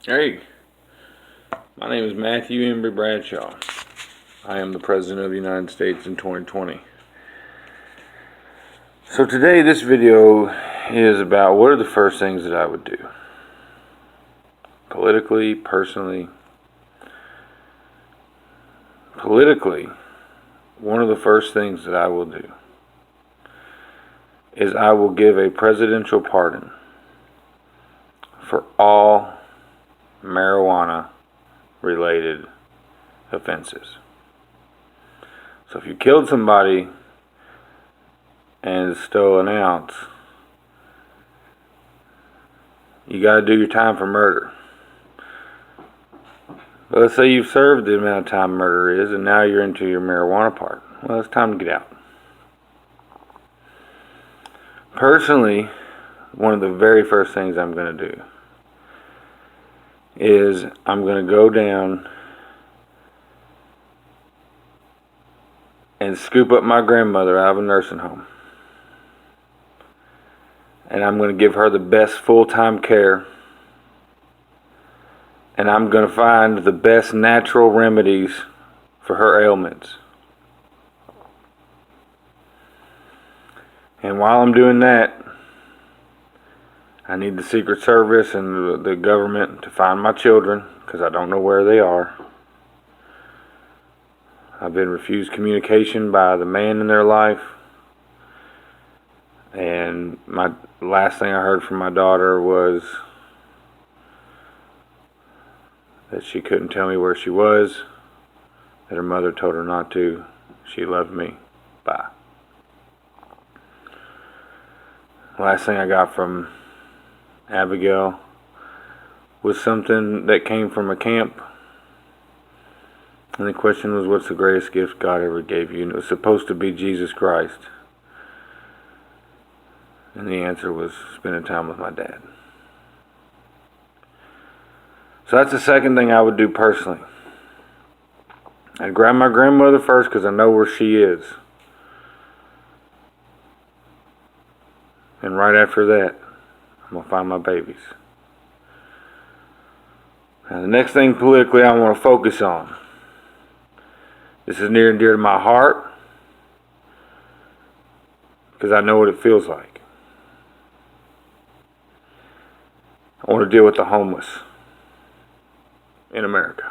Hey, my name is Matthew Embry Bradshaw. I am the President of the United States in 2020. So today this video is about what are the first things that I would do. Politically, personally. Politically, one of the first things that I will do is I will give a presidential pardon for all marijuana related offenses. So if you killed somebody and stole an ounce, you got to do your time for murder. But let's say you've served the amount of time murder is, and now you're into your marijuana part. Well, it's time to get out. Personally, one of the very first things I'm going to do is I'm going to go down and scoop up my grandmother out of a nursing home. And I'm going to give her the best full-time care. And I'm going to find the best natural remedies for her ailments. And while I'm doing that, I need the Secret Service and the government to find my children, because I don't know where they are. I've been refused communication by the man in their life. And my last thing I heard from my daughter was that she couldn't tell me where she was, that her mother told her not to. She loved me. Bye. Last thing I got from Abigail was something that came from a camp. And the question was, what's the greatest gift God ever gave you? And it was supposed to be Jesus Christ. And the answer was spending time with my dad. So that's the second thing I would do personally. I'd grab my grandmother first because I know where she is. And right after that, I'm going to find my babies. Now the next thing politically I want to focus on. This is near and dear to my heart because I know what it feels like. I want to deal with the homeless in America.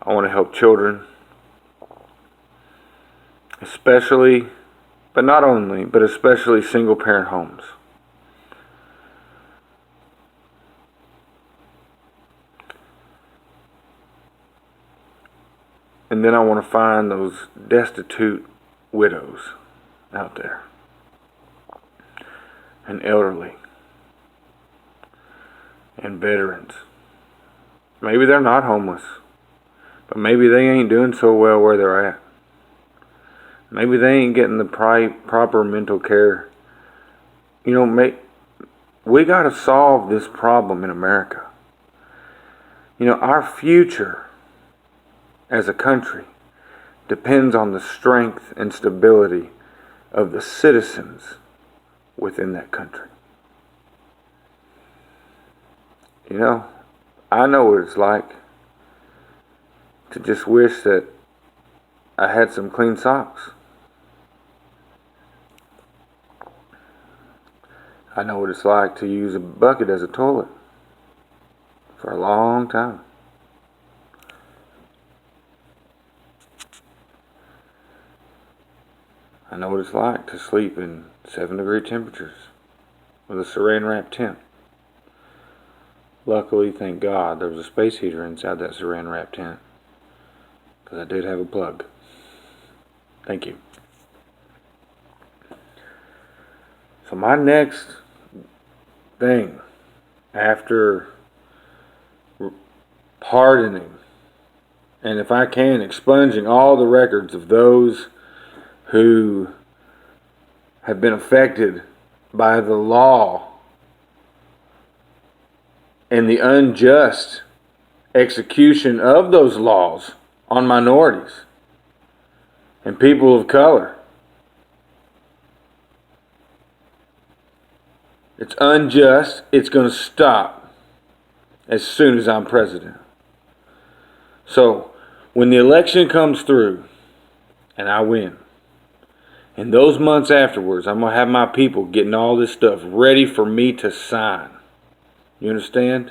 I want to help children, especially, but not only, but especially single parent homes. And then I want to find those destitute widows out there, and elderly, and veterans. Maybe they're not homeless, but maybe they ain't doing so well where they're at. Maybe they ain't getting the proper mental care. You know, we got to solve this problem in America. You know, our future as a country depends on the strength and stability of the citizens within that country. You know, I know what it's like to just wish that I had some clean socks. I know what it's like to use a bucket as a toilet for a long time. I know what it's like to sleep in 7-degree temperatures with a saran wrap tent. Luckily, thank God, there was a space heater inside that saran wrap tent, because I did have a plug. Thank you. So my next thing after pardoning, and if I can, expunging all the records of those who have been affected by the law and the unjust execution of those laws on minorities and people of color. It's unjust. It's going to stop as soon as I'm president. So, when the election comes through and I win, in those months afterwards, I'm going to have my people getting all this stuff ready for me to sign. You understand?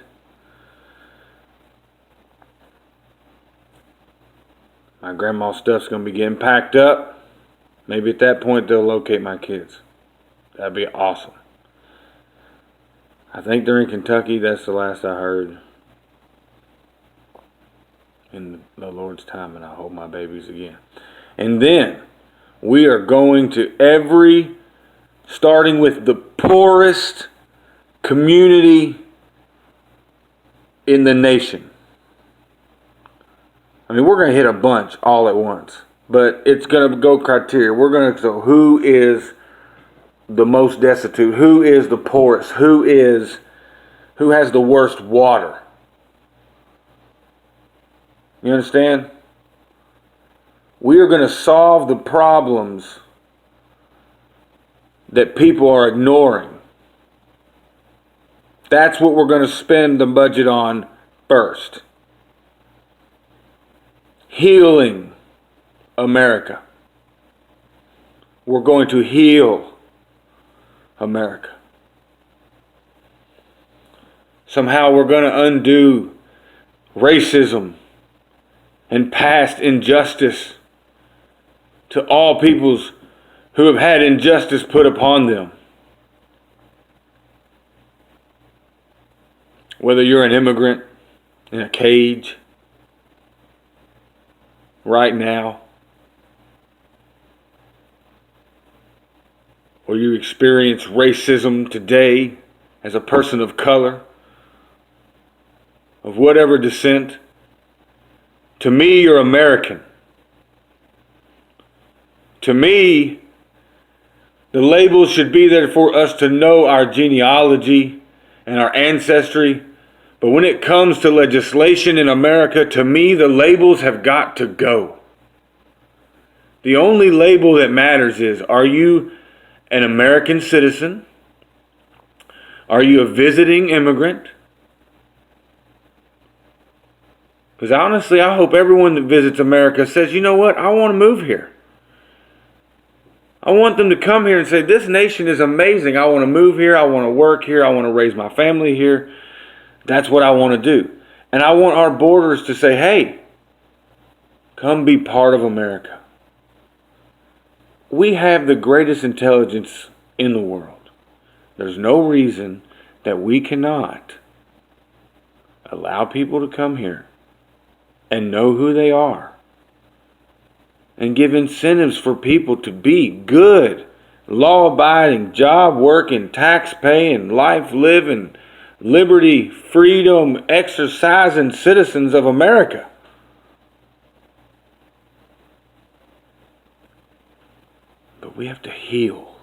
My grandma's stuff's going to be getting packed up. Maybe at that point they'll locate my kids. That'd be awesome. I think they're in Kentucky. That's the last I heard. In the Lord's time, and I hold my babies again. And then we are going to starting with the poorest community in the nation. I mean, we're going to hit a bunch all at once, but it's going to go criteria. We're going to go who is the most destitute, who is the poorest, who has the worst water. You understand? We are going to solve the problems that people are ignoring. That's what we're going to spend the budget on first. Healing America. We're going to heal America. Somehow we're going to undo racism and past injustice to all peoples who have had injustice put upon them. Whether you're an immigrant in a cage right now, or you experience racism today as a person of color, of whatever descent, to me, you're American. To me, the labels should be there for us to know our genealogy and our ancestry. But when it comes to legislation in America, to me, the labels have got to go. The only label that matters is, are you an American citizen? Are you a visiting immigrant? Because honestly, I hope everyone that visits America says, you know what, I want to move here. I want them to come here and say, this nation is amazing. I want to move here. I want to work here. I want to raise my family here. That's what I want to do. And I want our borders to say, hey, come be part of America. We have the greatest intelligence in the world. There's no reason that we cannot allow people to come here and know who they are, and give incentives for people to be good, law-abiding, job-working, tax-paying, life-living, liberty, freedom, exercising citizens of America. But we have to heal.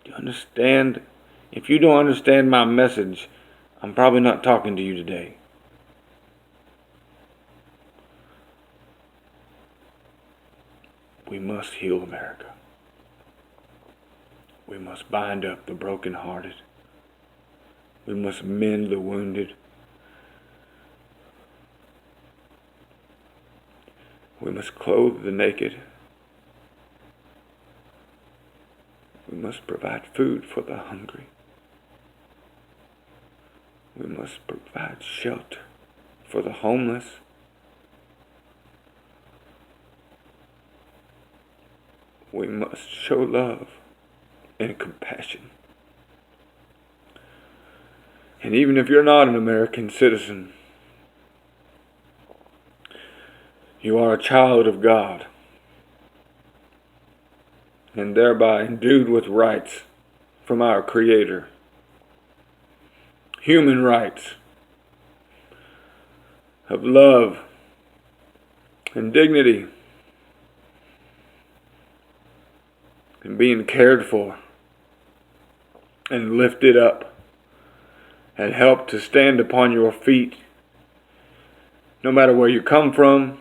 Do you understand? If you don't understand my message, I'm probably not talking to you today. We must heal America. We must bind up the brokenhearted. We must mend the wounded. We must clothe the naked. We must provide food for the hungry. We must provide shelter for the homeless. We must show love and compassion. And even if you're not an American citizen, you are a child of God, and thereby endued with rights from our Creator. Human rights of love and dignity and being cared for and lifted up and helped to stand upon your feet no matter where you come from,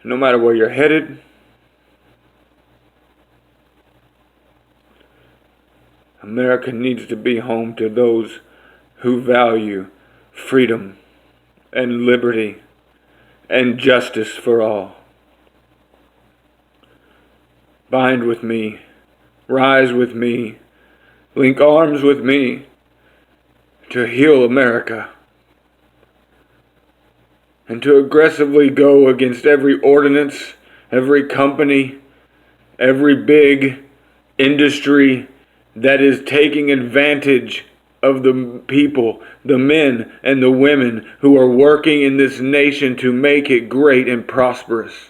no matter where you're headed. America needs to be home to those who value freedom and liberty and justice for all. Bind with me, rise with me, link arms with me to heal America and to aggressively go against every ordinance, every company, every big industry that is taking advantage of the people, the men and the women who are working in this nation to make it great and prosperous.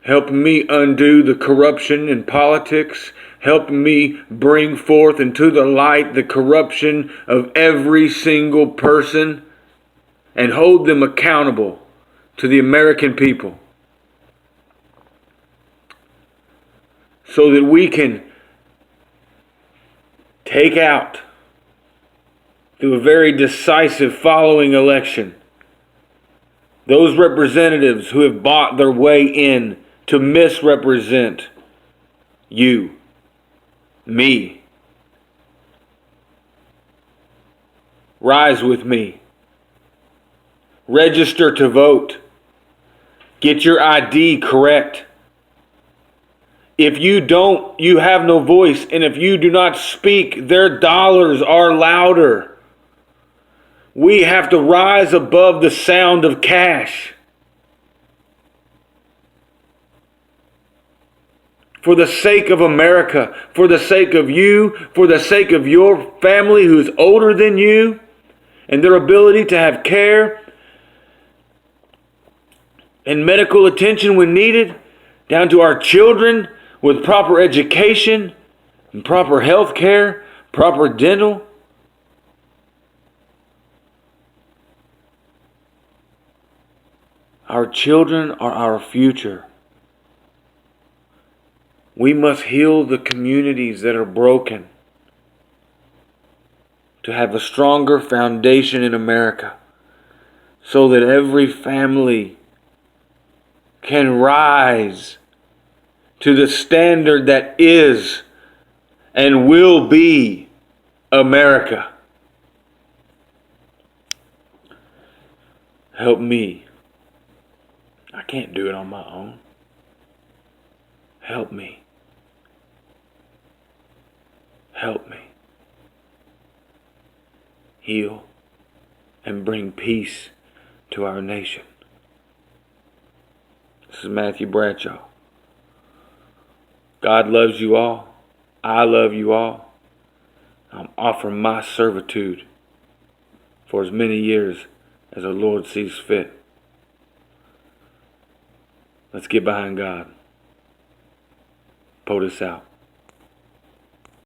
Help me undo the corruption in politics. Help me bring forth into the light the corruption of every single person and hold them accountable to the American people, so that we can take out, through a very decisive following election, those representatives who have bought their way in to misrepresent you, me. Rise with me. Register to vote. Get your ID correct. If you don't, you have no voice. And if you do not speak, their dollars are louder. We have to rise above the sound of cash. For the sake of America, for the sake of you, for the sake of your family who's older than you, and their ability to have care and medical attention when needed, down to our children with proper education and proper health care, proper dental. Our children are our future. We must heal the communities that are broken to have a stronger foundation in America, so that every family can rise to the standard that is and will be America. Help me. I can't do it on my own. Help me. Help me. Heal and bring peace to our nation. This is Matthew Bradshaw. God loves you all. I love you all. I'm offering my servitude for as many years as the Lord sees fit. Let's get behind God. POTUS out.